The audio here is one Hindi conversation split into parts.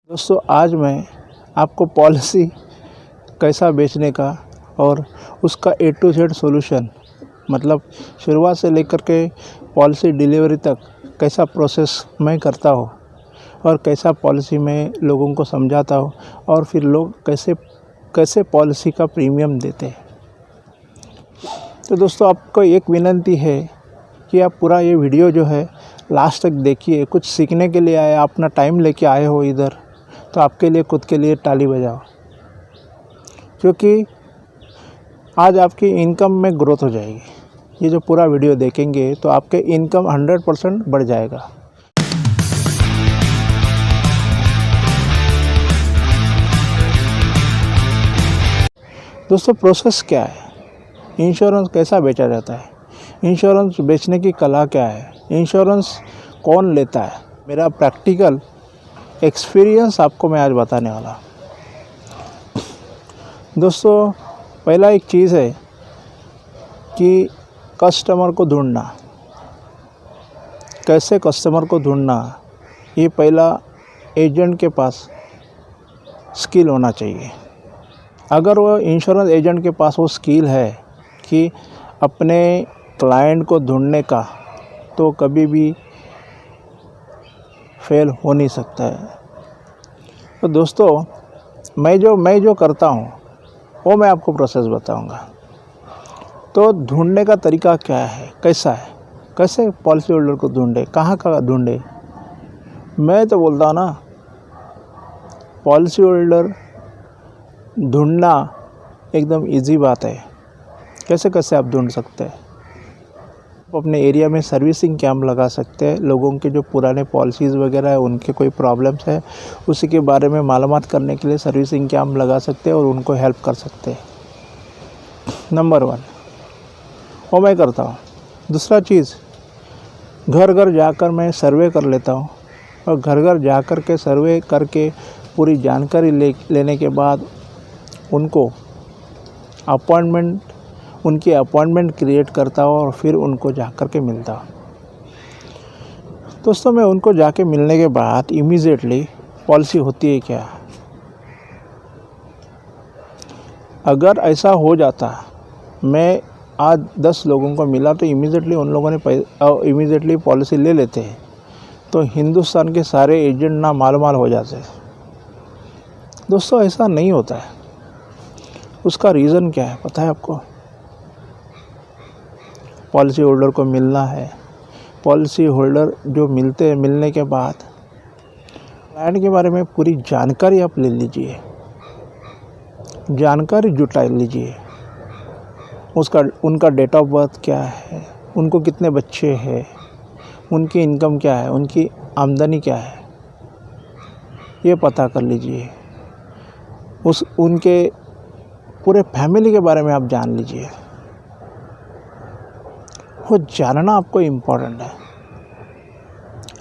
दोस्तों आज मैं आपको पॉलिसी कैसा बेचने का और उसका A to Z सॉल्यूशन मतलब शुरुआत से लेकर के पॉलिसी डिलीवरी तक कैसा प्रोसेस मैं करता हूँ और कैसा पॉलिसी में लोगों को समझाता हूँ और फिर लोग कैसे पॉलिसी का प्रीमियम देते हैं। तो दोस्तों आपको एक विनती है कि आप पूरा ये वीडियो जो है लास्ट तक देखिए। कुछ सीखने के लिए आए, अपना टाइम लेके आए हो इधर, तो आपके लिए खुद के लिए ताली बजाओ, क्योंकि आज आपकी इनकम में ग्रोथ हो जाएगी। ये जो पूरा वीडियो देखेंगे तो आपके इनकम 100% बढ़ जाएगा। दोस्तों प्रोसेस क्या है, इंश्योरेंस कैसा बेचा जाता है, इंश्योरेंस बेचने की कला क्या है, इंश्योरेंस कौन लेता है, मेरा प्रैक्टिकल एक्सपीरियंस आपको मैं आज बताने वाला। दोस्तों पहला एक चीज़ है कि कस्टमर को ढूंढना। कैसे कस्टमर को ढूंढना, ये पहला एजेंट के पास स्किल होना चाहिए। अगर वो इंश्योरेंस एजेंट के पास वो स्किल है कि अपने क्लाइंट को ढूंढने का, तो कभी भी फेल हो नहीं सकता है। तो दोस्तों मैं जो करता हूँ वो मैं आपको प्रोसेस बताऊँगा। तो ढूंढने का तरीका क्या है, कैसा है, कैसे पॉलिसी होल्डर को ढूंढे, कहाँ ढूंढे। मैं तो बोलता हूँ ना, पॉलिसी होल्डर ढूंढना एकदम इजी बात है। कैसे आप ढूंढ सकते हैं। आप अपने एरिया में सर्विसिंग कैंप लगा सकते हैं। लोगों के जो पुराने पॉलिसीज़ वगैरह है, उनके कोई प्रॉब्लम्स है, उसी के बारे में मालूमात करने के लिए सर्विसिंग कैंप लगा सकते हैं और उनको हेल्प कर सकते हैं। नंबर 1 वो मैं करता हूँ। दूसरा चीज़, घर घर जाकर मैं सर्वे कर लेता हूँ और घर घर जाकर के सर्वे करके पूरी जानकारी लेने के बाद उनकी अपॉइंटमेंट क्रिएट करता हूँ और फिर उनको जाकर के मिलता हूँ। दोस्तों मैं उनको जाके मिलने के बाद इमीडिएटली पॉलिसी होती है क्या, अगर ऐसा हो जाता, मैं आज 10 लोगों को मिला तो इमीडिएटली उन लोगों ने इमीडिएटली पॉलिसी ले लेते हैं, तो हिंदुस्तान के सारे एजेंट ना माल हो जाते हैं। दोस्तों ऐसा नहीं होता है। उसका रीज़न क्या है पता है आपको? पॉलिसी होल्डर को मिलना है। पॉलिसी होल्डर जो मिलने के बाद क्लाइंट के बारे में पूरी जानकारी आप ले लीजिए, जानकारी जुटा लीजिए। उनका डेट ऑफ बर्थ क्या है, उनको कितने बच्चे हैं, उनकी इनकम क्या है, उनकी आमदनी क्या है, ये पता कर लीजिए। उनके पूरे फैमिली के बारे में आप जान लीजिए। वो जानना आपको इम्पोर्टेंट है।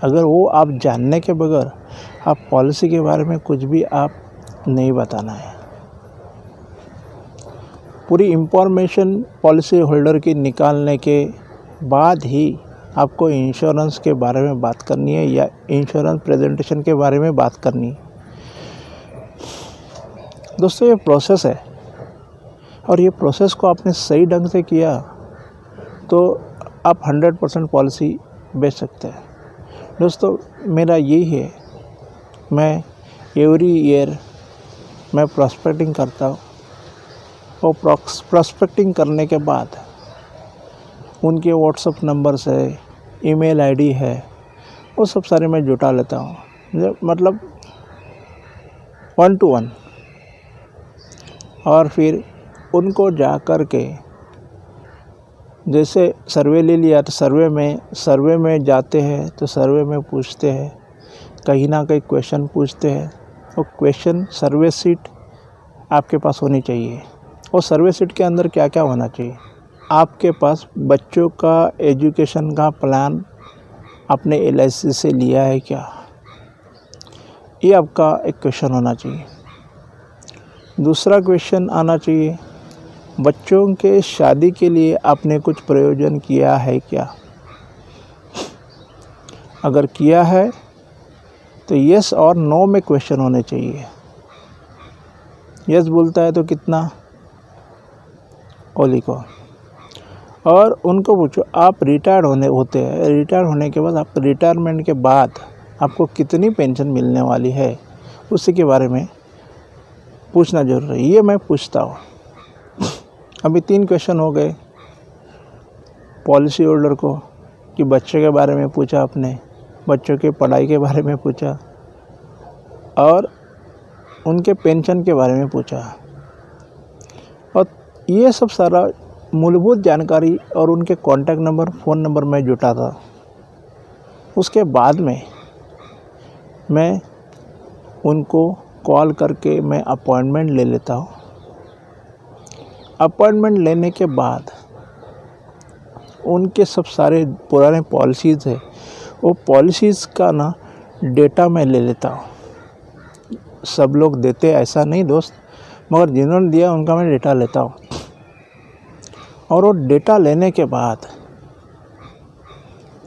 अगर वो आप जानने के बगैर आप पॉलिसी के बारे में कुछ भी आप नहीं बताना है। पूरी इन्फॉर्मेशन पॉलिसी होल्डर की निकालने के बाद ही आपको इंश्योरेंस के बारे में बात करनी है या इंश्योरेंस प्रेजेंटेशन के बारे में बात करनी है। दोस्तों ये प्रोसेस है और ये प्रोसेस को आपने सही ढंग से किया तो आप 100% पॉलिसी बेच सकते हैं। दोस्तों मेरा यही है, मैं एवरी ईयर मैं प्रॉस्पेक्टिंग करता हूँ और प्रॉस्पेक्टिंग करने के बाद उनके व्हाट्सएप नंबर्स है, ईमेल आईडी है, वो सब सारे मैं जुटा लेता हूँ, मतलब 1 to 1। और फिर उनको जा कर के जैसे सर्वे ले लिया तो सर्वे में जाते हैं तो सर्वे में पूछते हैं, कहीं ना कहीं क्वेश्चन पूछते हैं। और क्वेश्चन सर्वे शीट आपके पास होनी चाहिए। और सर्वे शीट के अंदर क्या क्या होना चाहिए, आपके पास बच्चों का एजुकेशन का प्लान आपने LIC से लिया है क्या, ये आपका एक क्वेश्चन होना चाहिए। दूसरा क्वेश्चन आना चाहिए, बच्चों के शादी के लिए आपने कुछ प्रयोजन किया है क्या। अगर किया है तो यस और नो में क्वेश्चन होने चाहिए। यस बोलता है तो कितना, ओली को। और उनको पूछो आप रिटायर्ड होते हैं, रिटायर होने के बाद आप रिटायरमेंट के बाद आपको कितनी पेंशन मिलने वाली है, उसी के बारे में पूछना जरूर है। ये मैं पूछता हूँ। अभी 3 क्वेश्चन हो गए पॉलिसी होल्डर को, कि बच्चे के बारे में पूछा आपने, बच्चों के पढ़ाई के बारे में पूछा और उनके पेंशन के बारे में पूछा। और ये सब सारा मूलभूत जानकारी और उनके कॉन्टैक्ट नंबर, फ़ोन नंबर मैं जुटाता। उसके बाद में मैं उनको कॉल करके मैं अपॉइंटमेंट ले लेता हूँ। अपॉइंटमेंट लेने के बाद उनके सब सारे पुराने पॉलिसीज़ है, वो पॉलिसीज़ का ना डेटा मैं ले लेता हूँ। सब लोग देते ऐसा नहीं दोस्त, मगर जिन्होंने दिया उनका मैं डेटा लेता हूँ। और वो डेटा लेने के बाद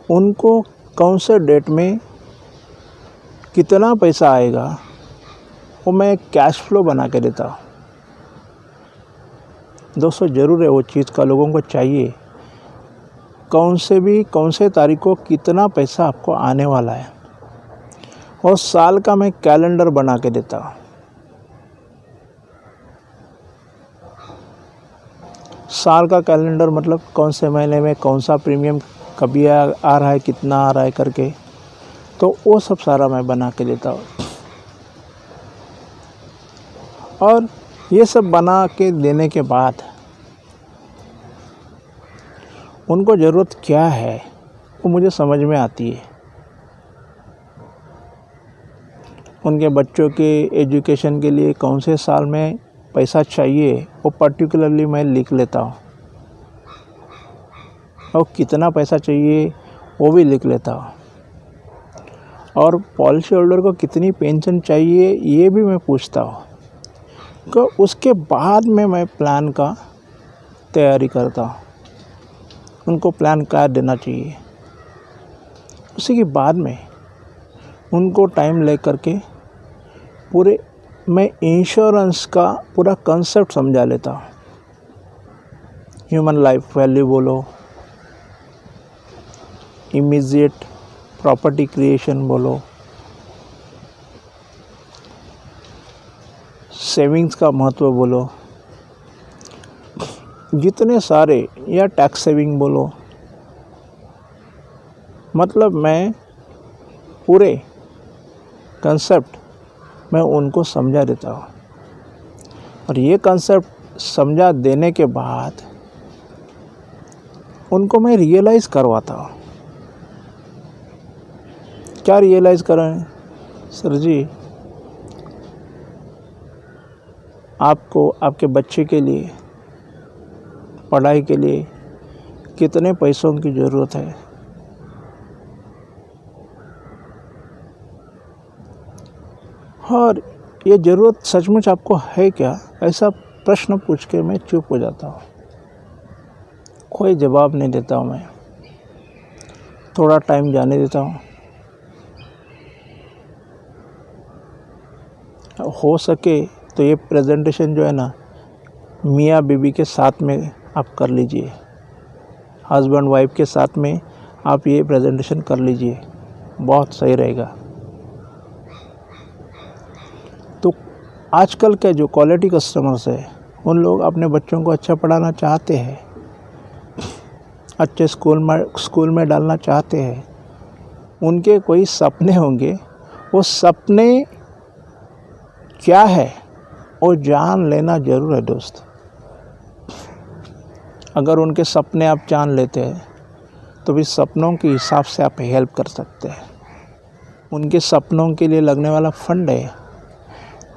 उनको कौन से डेट में कितना पैसा आएगा वो मैं कैश फ्लो बना के देता हूँ। दोस्तों ज़रूर है वो चीज़ का लोगों को चाहिए, कौन से तारीख को कितना पैसा आपको आने वाला है। और साल का मैं कैलेंडर बना के देता हूँ। साल का कैलेंडर मतलब कौन से महीने में कौन सा प्रीमियम कभी आ रहा है, कितना आ रहा है करके, तो वो सब सारा मैं बना के देता हूँ। और ये सब बना के देने के बाद उनको ज़रूरत क्या है वो मुझे समझ में आती है। उनके बच्चों के एजुकेशन के लिए कौन से साल में पैसा चाहिए वो पर्टिकुलरली मैं लिख लेता हूँ। और कितना पैसा चाहिए वो भी लिख लेता हूँ। और पॉलिसी होल्डर को कितनी पेंशन चाहिए ये भी मैं पूछता हूँ। तो उसके बाद में मैं प्लान का तैयारी करता हूँ। उनको प्लान क्या देना चाहिए, उसी के बाद में उनको टाइम ले करके पूरे मैं इंश्योरेंस का पूरा कंसेप्ट समझा लेता हूँ। ह्यूमन लाइफ वैल्यू बोलो, इमीडिएट प्रॉपर्टी क्रिएशन बोलो, सेविंग्स का महत्व बोलो, जितने सारे, या टैक्स सेविंग बोलो, मतलब मैं पूरे कंसेप्ट मैं उनको समझा देता हूँ। और ये कंसेप्ट समझा देने के बाद उनको मैं रियलाइज़ करवाता हूँ। क्या रियलाइज़ कराएं सर जी, आपको आपके बच्चे के लिए पढ़ाई के लिए कितने पैसों की ज़रूरत है, और ये ज़रूरत सचमुच आपको है क्या, ऐसा प्रश्न पूछ के मैं चुप हो जाता हूँ। कोई जवाब नहीं देता हूँ मैं, थोड़ा टाइम जाने देता हूँ। हो सके तो ये प्रेजेंटेशन जो है ना मियाँ बीवी के साथ में आप कर लीजिए, हस्बैंड वाइफ के साथ में आप ये प्रेजेंटेशन कर लीजिए, बहुत सही रहेगा। तो आजकल के जो क्वालिटी कस्टमर्स है उन लोग अपने बच्चों को अच्छा पढ़ाना चाहते हैं, अच्छे स्कूल में डालना चाहते हैं। उनके कोई सपने होंगे, वो सपने क्या है वो जान लेना ज़रूर है दोस्त। अगर उनके सपने आप जान लेते हैं तो भी सपनों के हिसाब से आप हेल्प कर सकते हैं। उनके सपनों के लिए लगने वाला फंड है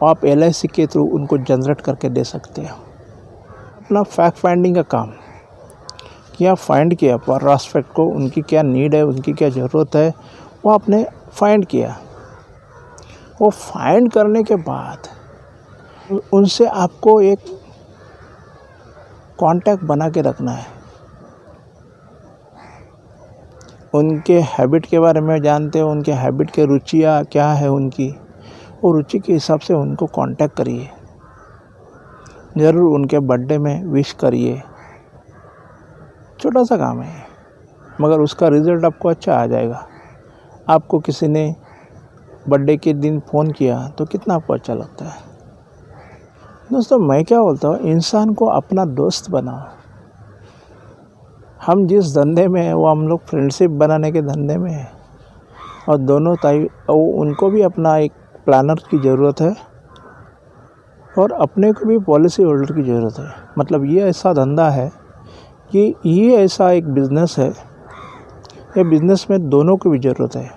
आप LIC के थ्रू उनको जनरेट करके दे सकते हैं। अपना फैक्ट फाइंडिंग का काम किया, फाइंड किया प्रॉस्पेक्ट को, उनकी क्या नीड है, उनकी क्या ज़रूरत है, वो आपने फाइंड किया। वो फाइंड करने के बाद उनसे आपको एक कांटेक्ट बना के रखना है। उनके हैबिट के बारे में जानते हो, उनके हैबिट के रुचियाँ क्या है उनकी, वो रुचि के हिसाब से उनको कांटेक्ट करिए। ज़रूर उनके बर्थडे में विश करिए। छोटा सा काम है मगर उसका रिज़ल्ट आपको अच्छा आ जाएगा। आपको किसी ने बर्थडे के दिन फ़ोन किया तो कितना आपको अच्छा लगता है। दोस्तों मैं क्या बोलता हूँ, इंसान को अपना दोस्त बनाओ। हम जिस धंधे में हैं वो हम लोग फ्रेंडशिप बनाने के धंधे में हैं, और दोनों उनको भी अपना एक प्लानर की ज़रूरत है और अपने को भी पॉलिसी होल्डर की ज़रूरत है। मतलब ये ऐसा धंधा है कि ये ऐसा एक बिज़नेस है, ये बिज़नेस में दोनों की भी ज़रूरत है,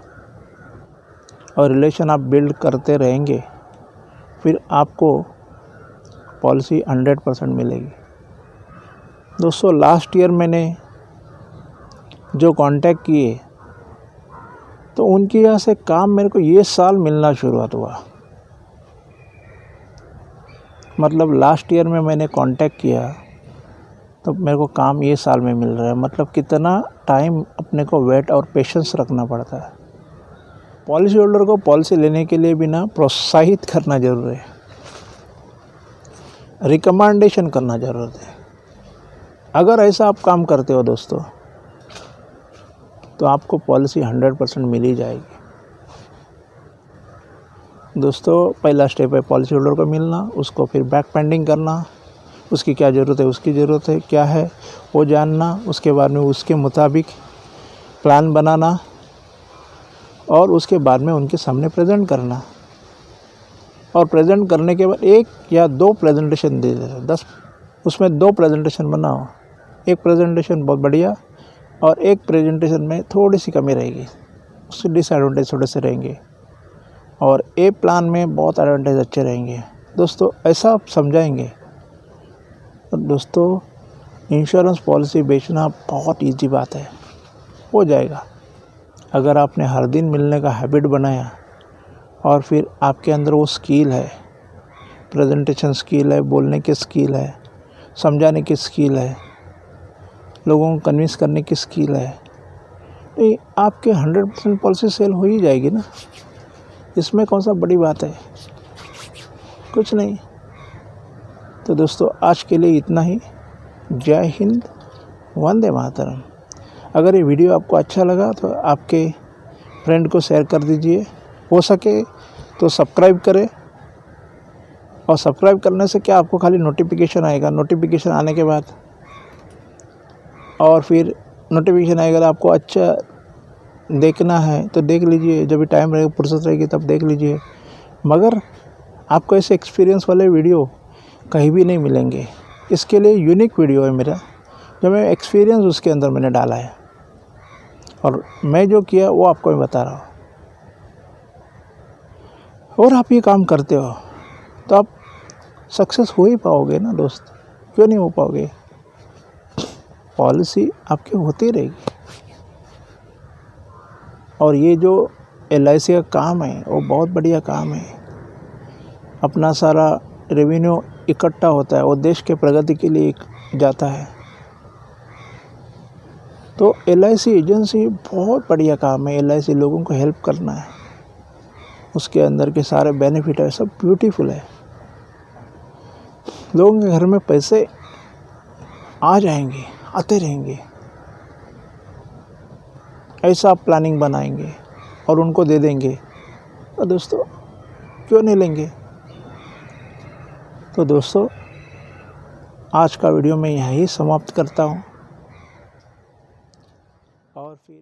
और रिलेशन आप बिल्ड करते रहेंगे फिर आपको पॉलिसी 100% मिलेगी। दोस्तों लास्ट ईयर मैंने जो कांटेक्ट किए तो उनके यहाँ से काम मेरे को ये साल मिलना शुरुआत हुआ। मतलब लास्ट ईयर में मैंने कांटेक्ट किया तो मेरे को काम ये साल में मिल रहा है। मतलब कितना टाइम अपने को वेट और पेशेंस रखना पड़ता है। पॉलिसी होल्डर को पॉलिसी लेने के लिए भी ना प्रोत्साहित करना ज़रूरी है, रिकमेंडेशन करना ज़रूरत है। अगर ऐसा आप काम करते हो दोस्तों तो आपको पॉलिसी 100% मिल ही जाएगी। दोस्तों पहला स्टेप है पॉलिसी होल्डर को मिलना, उसको फिर बैक पेंडिंग करना, उसकी क्या ज़रूरत है, उसकी ज़रूरत है क्या है वो जानना, उसके बाद में उसके मुताबिक प्लान बनाना और उसके बाद में उनके सामने प्रेजेंट करना। और प्रेजेंट करने के बाद 1 या 2 प्रेजेंटेशन दे देना। 10 उसमें 2 प्रेजेंटेशन बनाओ। एक प्रेजेंटेशन बहुत बढ़िया और एक प्रेजेंटेशन में थोड़ी सी कमी रहेगी, उसके डिसएडवांटेज थोड़े से रहेंगे, और ए प्लान में बहुत एडवांटेज अच्छे रहेंगे। दोस्तों ऐसा आप समझाएंगे। तो दोस्तों इंश्योरेंस पॉलिसी बेचना बहुत इजी बात है, हो जाएगा अगर आपने हर दिन मिलने का हैबिट बनाया और फिर आपके अंदर वो स्किल है, प्रेजेंटेशन स्किल है, बोलने की स्किल है, समझाने की स्किल है, लोगों को कन्विंस करने की स्किल है, तो आपके 100% पॉलिसी सेल हो ही जाएगी ना। इसमें कौन सा बड़ी बात है, कुछ नहीं। तो दोस्तों आज के लिए इतना ही। जय हिंद, वंदे मातरम। अगर ये वीडियो आपको अच्छा लगा तो आपके फ्रेंड को शेयर कर दीजिए, हो सके तो सब्सक्राइब करें। और सब्सक्राइब करने से क्या, आपको खाली नोटिफिकेशन आएगा, नोटिफिकेशन आने के बाद और फिर नोटिफिकेशन आएगा। आपको अच्छा देखना है तो देख लीजिए, जब भी टाइम रहेगा, फुर्सत रहेगी तब देख लीजिए। मगर आपको ऐसे एक्सपीरियंस वाले वीडियो कहीं भी नहीं मिलेंगे। इसके लिए यूनिक वीडियो है मेरा, जो मैं एक्सपीरियंस उसके अंदर मैंने डाला है और मैं जो किया वो आपको मैं बता रहा हूँ। और आप ये काम करते हो तो आप सक्सेस हो ही पाओगे ना दोस्त, क्यों नहीं हो पाओगे। पॉलिसी आपकी होती रहेगी। और ये जो LIC का काम है वो बहुत बढ़िया काम है। अपना सारा रेवेन्यू इकट्ठा होता है, वो देश के प्रगति के लिए जाता है। तो LIC एजेंसी बहुत बढ़िया काम है। LIC लोगों को हेल्प करना है, उसके अंदर के सारे बेनिफिट है, सब ब्यूटीफुल है। लोगों के घर में पैसे आ जाएंगे, आते रहेंगे। ऐसा आप प्लानिंग बनाएंगे और उनको दे देंगे तो दोस्तों क्यों नहीं लेंगे। तो दोस्तों आज का वीडियो मैं यहीं समाप्त करता हूँ और फिर